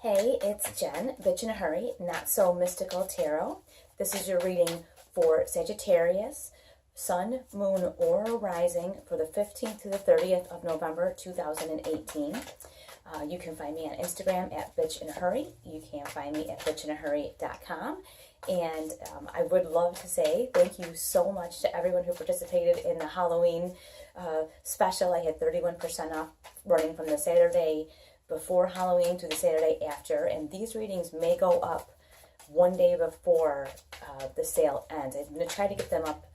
Hey, it's Jen, Bitch in a Hurry, Not So Mystical Tarot. This is your reading for Sagittarius, Sun, Moon, or Rising for the 15th to the 30th of November 2018. You can find me on Instagram at Bitch in a Hurry. You can find me at bitchinahurry.com. And I would love to say thank you so much to everyone who participated in the Halloween special. I had 31% off running from the Saturday before Halloween to the Saturday after, and these readings may go up one day before the sale ends. I'm going to try to get them up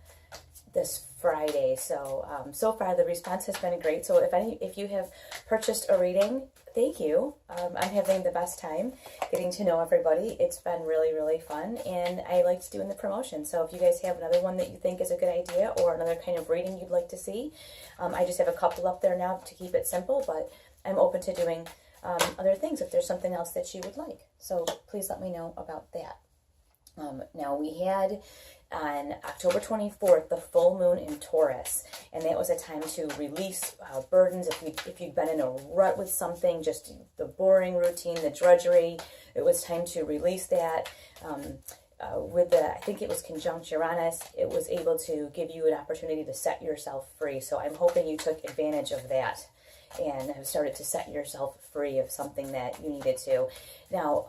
this Friday. So so far the response has been great. So if you have purchased a reading, thank you. I'm having the best time getting to know everybody. It's been really fun, and I liked doing the promotion. So if you guys have another one that you think is a good idea or another kind of reading you'd like to see, I just have a couple up there now to keep it simple, but I'm open to doing other things if there's something else that you would like. So please let me know about that. Now we had on October 24th the full moon in Taurus, and that was a time to release burdens. If you've been in a rut with something, just the boring routine, the drudgery, it was time to release that. With I think it was conjunct Uranus, it was able to give you an opportunity to set yourself free. So I'm hoping you took advantage of that and have started to set yourself free of something that you needed to. Now,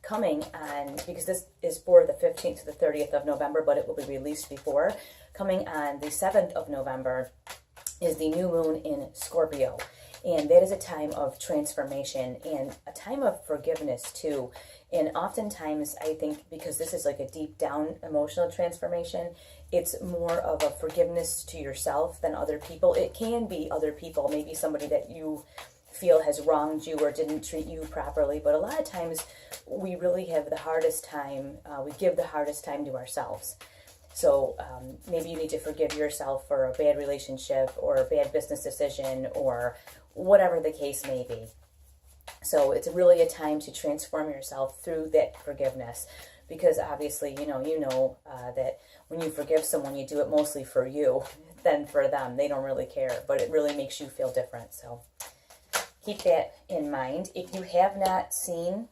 coming on, because this is for the 15th to the 30th of November, but it will be released before, coming on the 7th of November is the new moon in Scorpio. And that is a time of transformation and a time of forgiveness too. And oftentimes, I think, because this is like a deep down emotional transformation, it's more of a forgiveness to yourself than other people. It can be other people, maybe somebody that you feel has wronged you or didn't treat you properly. But a lot of times, we really have the hardest time, we give the hardest time to ourselves. So maybe you need to forgive yourself for a bad relationship or a bad business decision or whatever the case may be. So it's really a time to transform yourself through that forgiveness, because obviously, you know that when you forgive someone, you do it mostly for you than for them. They don't really care, but it really makes you feel different. So keep that in mind. If you have not seen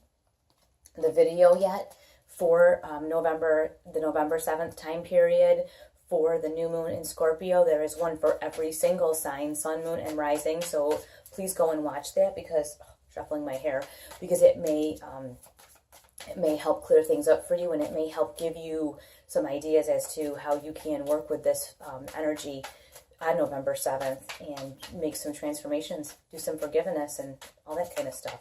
the video yet for the November 7th time period for the new moon in Scorpio, there is one for every single sign, sun, moon, and rising. So please go and watch that, because shuffling my hair, because it may help clear things up for you, and it may help give you some ideas as to how you can work with this energy on November 7th and make some transformations, do some forgiveness, and all that kind of stuff.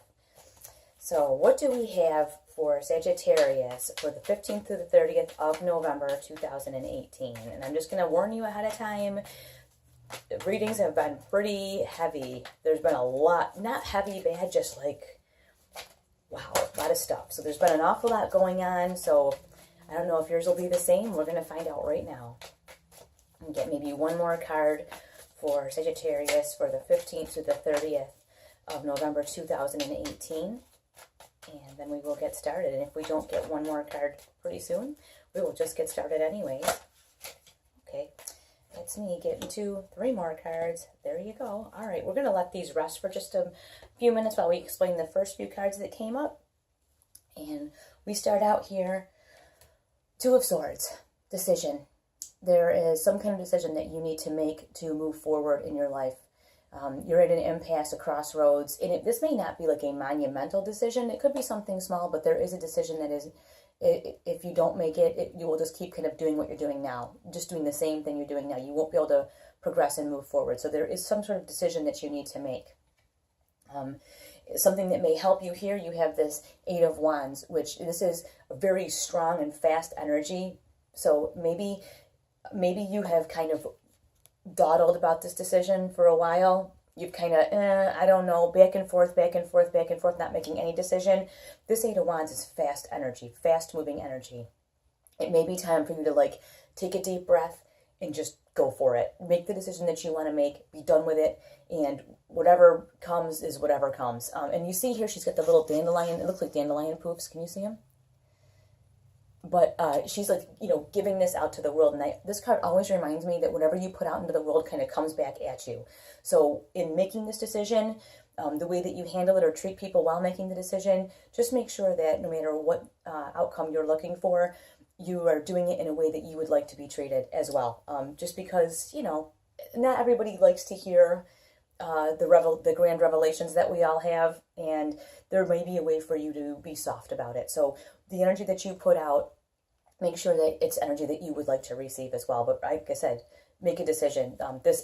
So what do we have for Sagittarius for the 15th to the 30th of November 2018? And I'm just going to warn you ahead of time, the readings have been pretty heavy. There's been a lot, not heavy bad, just like, wow, a lot of stuff. So there's been an awful lot going on. So I don't know if yours will be the same. We're going to find out right now. And get maybe one more card for Sagittarius for the 15th to the 30th of November 2018. And then we will get started. And if we don't get one more card pretty soon, we will just get started anyways. Okay. That's me getting 3 more cards. There you go. All right, we're going to let these rest for just a few minutes while we explain the first few cards that came up. And we start out here, 2 of Swords, decision. There is some kind of decision that you need to make to move forward in your life. You're at an impasse, a crossroads, and this may not be like a monumental decision. It could be something small, but there is a decision that is, if you don't make it, you will just keep kind of doing what you're doing now, just doing the same thing you're doing now. You won't be able to progress and move forward. So there is some sort of decision that you need to make. Something that may help you here, you have this 8 of Wands, which this is a very strong and fast energy. So maybe you have kind of dawdled about this decision for a while. You've kind of, I don't know, back and forth, not making any decision. This 8 of Wands is fast energy, fast-moving energy. It may be time for you to, take a deep breath and just go for it. Make the decision that you want to make, be done with it, and whatever comes is whatever comes. And you see here, she's got the little dandelion. It looks like dandelion poofs. Can you see them? But she's giving this out to the world. And this card always reminds me that whatever you put out into the world kind of comes back at you. So in making this decision, the way that you handle it or treat people while making the decision, just make sure that no matter what outcome you're looking for, you are doing it in a way that you would like to be treated as well. Just because, not everybody likes to hear the grand revelations that we all have, and there may be a way for you to be soft about it. So the energy that you put out, make sure that it's energy that you would like to receive as well. But like I said, make a decision. This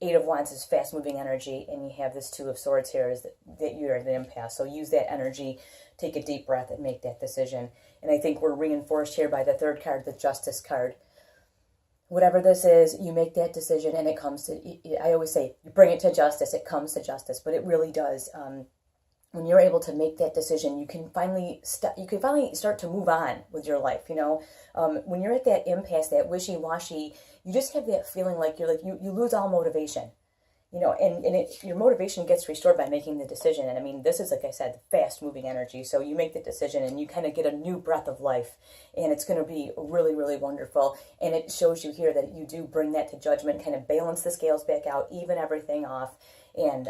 eight of wands is fast moving energy, and you have this 2 of swords here is that you're at an impasse. So use that energy, take a deep breath, and make that decision. And I think we're reinforced here by the 3rd card, the Justice card. Whatever this is, you make that decision, and it comes to, I always say, you bring it to justice, it comes to justice, but it really does. When you're able to make that decision, you can finally start to move on with your life. When you're at that impasse, that wishy-washy, you just have that feeling like you lose all motivation. Your motivation gets restored by making the decision. And I mean, this is, like I said, fast-moving energy. So you make the decision, and you kind of get a new breath of life, and it's going to be really, really wonderful. And it shows you here that you do bring that to judgment, kind of balance the scales back out, even everything off, and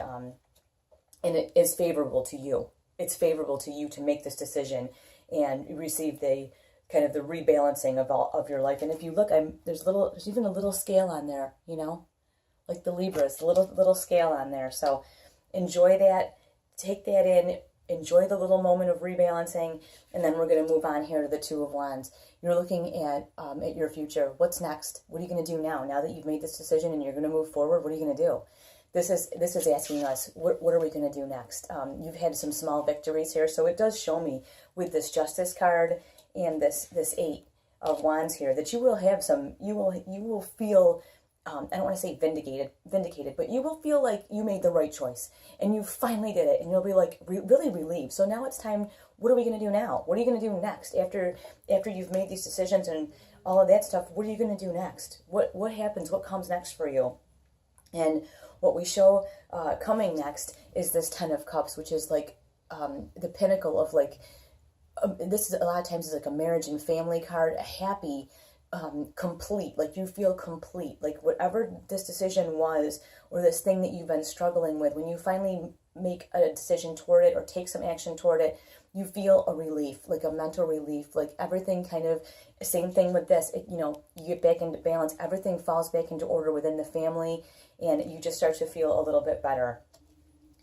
it is favorable to you. It's favorable to you to make this decision and receive the kind of the rebalancing of your life. And if you look, there's even a little scale on there, like the Libras, the little scale on there. So enjoy that, take that in, enjoy the little moment of rebalancing, and then we're going to move on here to the 2 of wands. You're looking at your future. What's next? What are you going to do now? Now that you've made this decision and you're going to move forward, what are you going to do? This is asking us, what are we going to do next? You've had some small victories here, so it does show me with this Justice card and this 8 of wands here that you will have you will feel, I don't want to say vindicated, but you will feel like you made the right choice and you finally did it, and you'll be like really relieved. So now it's time. What are we going to do now? What are you going to do next after you've made these decisions and all of that stuff? What are you going to do next? What happens? What comes next for you? And what we show coming next is this 10 of Cups, which is like the pinnacle of like, this is a lot of times is like a marriage and family card, a happy, complete, like you feel complete, like whatever this decision was, or this thing that you've been struggling with, when you finally make a decision toward it or take some action toward it, you feel a relief, like a mental relief, like everything kind of, same thing with this, you get back into balance, everything falls back into order within the family, and you just start to feel a little bit better.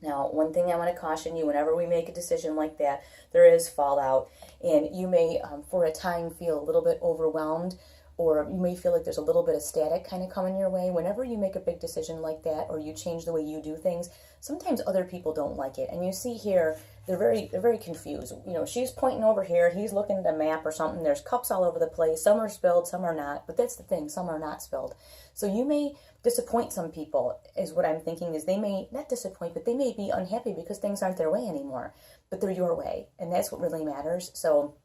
Now, one thing I want to caution you, whenever we make a decision like that, there is fallout, and you may, for a time, feel a little bit overwhelmed, or you may feel like there's a little bit of static kind of coming your way. Whenever you make a big decision like that, or you change the way you do things, sometimes other people don't like it. And you see here, they're very confused. She's pointing over here, he's looking at a map or something. There's cups all over the place. Some are spilled, some are not. But that's the thing, some are not spilled. So you may disappoint some people, is what I'm thinking, is they may, not disappoint, but they may be unhappy because things aren't their way anymore. But they're your way, and that's what really matters. So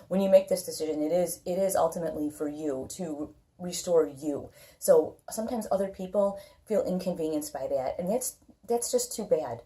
when you make this decision, it is ultimately for you to restore you. So sometimes other people feel inconvenienced by that, and that's just too bad.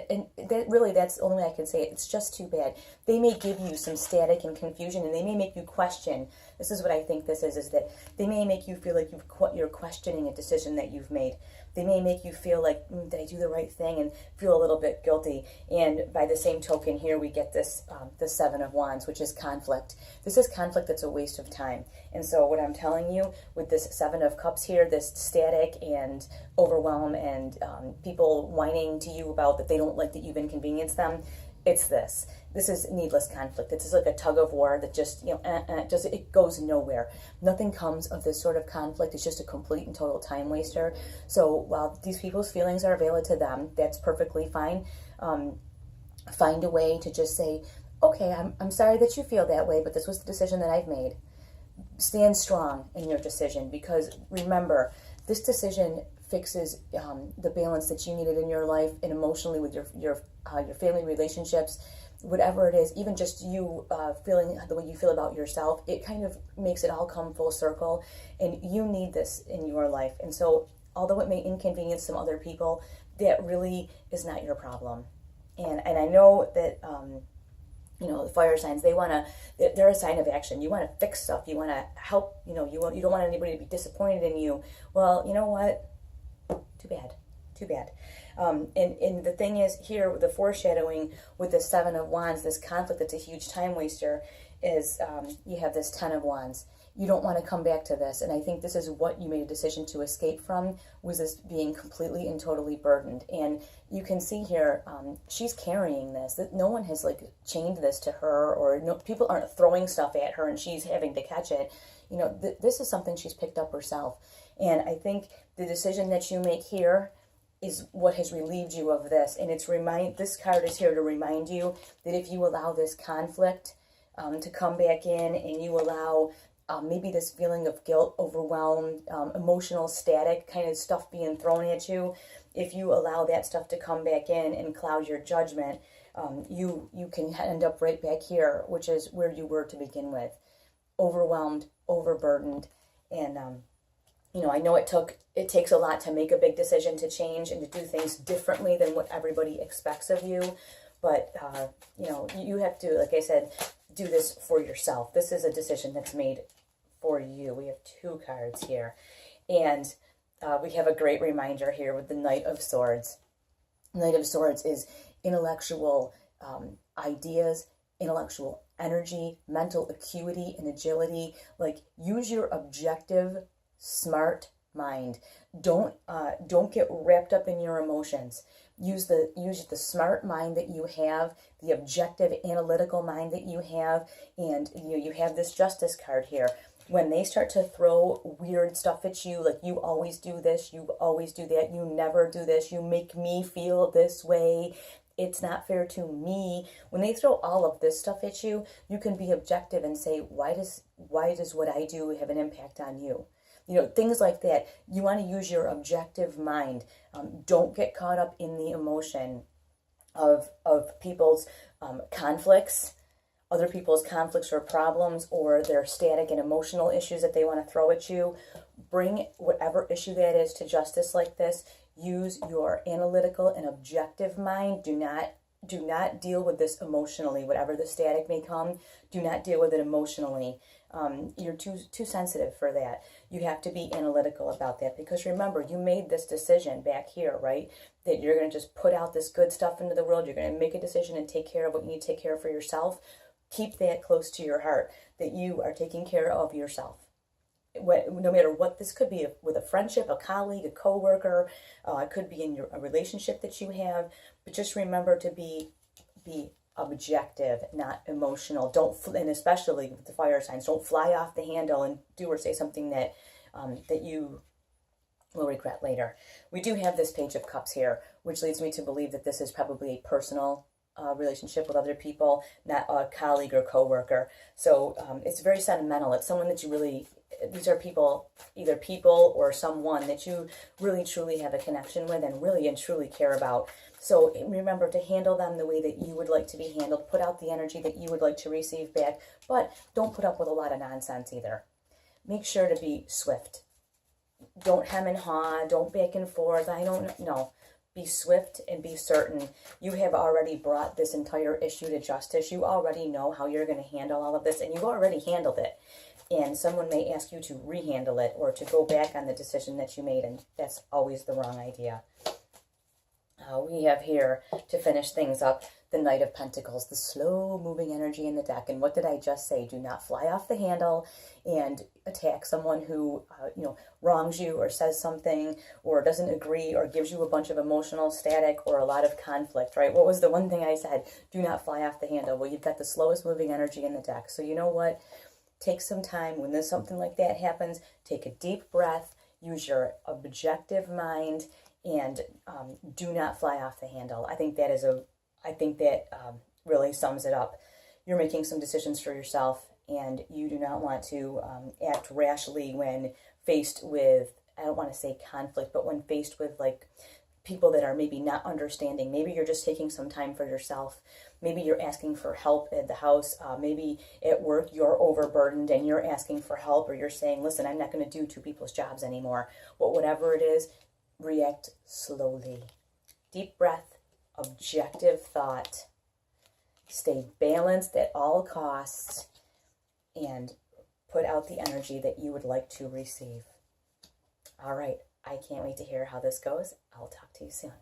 And that's the only way I can say it. It's just too bad. They may give you some static and confusion, and they may make you question. This is what I think this is that they may make you feel like you're questioning a decision that you've made. They may make you feel like, did I do the right thing, and feel a little bit guilty. And by the same token, here we get this, the 7 of Wands, which is conflict. This is conflict that's a waste of time. And so what I'm telling you with this 7 of Cups here, this static and overwhelm and people whining to you about that they don't like that you've inconvenienced them, it's this. This is needless conflict. It's just like a tug of war that just, it goes nowhere. Nothing comes of this sort of conflict. It's just a complete and total time waster. So while these people's feelings are valid to them, that's perfectly fine. Find a way to just say, okay, I'm sorry that you feel that way, but this was the decision that I've made. Stand strong in your decision, because remember, this decision fixes the balance that you needed in your life and emotionally with your family relationships, whatever it is, even just you feeling the way you feel about yourself. It kind of makes it all come full circle, and you need this in your life. And so although it may inconvenience some other people, that really is not your problem. And I know that the fire signs, they're a sign of action. You want to fix stuff. You want to help. You don't want anybody to be disappointed in you. Well, you know what? Too bad. Too bad. And the thing is here, the foreshadowing with the Seven of Wands, this conflict that's a huge time waster, is you have this Ten of Wands. You don't want to come back to this. And I think this is what you made a decision to escape from, was this being completely and totally burdened. And you can see here, she's carrying this. That no one has like chained this to her, or no, people aren't throwing stuff at her and she's having to catch it. You know, this is something she's picked up herself. And I think the decision that you make here is what has relieved you of this. And this card is here to remind you that if you allow this conflict to come back in, and you allow maybe this feeling of guilt, overwhelmed, emotional static kind of stuff being thrown at you, if you allow that stuff to come back in and cloud your judgment, you can end up right back here, which is where you were to begin with. Overwhelmed, overburdened, and you know, I know it takes a lot to make a big decision to change and to do things differently than what everybody expects of you, but you know, you have to, like I said, do this for yourself. This is a decision that's made for you. We have two cards here, and we have a great reminder here with the Knight of Swords. Knight of Swords is intellectual ideas, intellectual energy, mental acuity, and agility. Like, use your objective, smart mind. Don't get wrapped up in your emotions. Use the smart mind that you have, the objective, analytical mind that you have, and you have this Justice card here. When they start to throw weird stuff at you, like you always do this, you always do that, you never do this, you make me feel this way, it's not fair to me. When they throw all of this stuff at you, you can be objective and say, why does what I do have an impact on you? You know, things like that. You want to use your objective mind. Don't get caught up in the emotion of people's conflicts, other people's conflicts or problems, or their static and emotional issues that they want to throw at you. Bring whatever issue that is to justice like this. Use your analytical and objective mind. Do not deal with this emotionally. Whatever the static may come, do not deal with it emotionally. You're too sensitive for that. You have to be analytical about that, because remember, you made this decision back here, right? That you're going to just put out this good stuff into the world. You're going to make a decision and take care of what you need to take care of for yourself. Keep that close to your heart, that you are taking care of yourself. No matter what this could be, with a friendship, a colleague, a coworker, it could be in a relationship that you have, but just remember to be objective, not emotional. And especially with the fire signs, don't fly off the handle and do or say something that you will regret later. We do have this Page of Cups here, which leads me to believe that this is probably a personal relationship with other people, not a colleague or coworker. So it's very sentimental. It's someone that you really, these are people, either people or someone that you really truly have a connection with and really and truly care about. So remember to handle them the way that you would like to be handled. Put out the energy that you would like to receive back, but don't put up with a lot of nonsense either. Make sure to be swift. Don't hem and haw. Don't back and forth. I don't know. Be swift and be certain. You have already brought this entire issue to justice. You already know how you're going to handle all of this, and you've already handled it. And someone may ask you to rehandle it or to go back on the decision that you made, and that's always the wrong idea. We have here, to finish things up, the Knight of Pentacles, the slow-moving energy in the deck. And what did I just say? Do not fly off the handle and attack someone who, wrongs you or says something or doesn't agree or gives you a bunch of emotional static or a lot of conflict, right? What was the one thing I said? Do not fly off the handle. Well, you've got the slowest moving energy in the deck. So you know what? Take some time. When there's something like that happens, take a deep breath, use your objective mind, and do not fly off the handle. I think that really sums it up. You're making some decisions for yourself, and you do not want to act rashly when faced with, I don't want to say conflict, but when faced with like people that are maybe not understanding. Maybe you're just taking some time for yourself. Maybe you're asking for help at the house. Maybe at work you're overburdened and you're asking for help, or you're saying, listen, I'm not going to do two people's jobs anymore. But whatever it is, react slowly. Deep breath, objective thought. Stay balanced at all costs, and put out the energy that you would like to receive. All right. I can't wait to hear how this goes. I'll talk to you soon.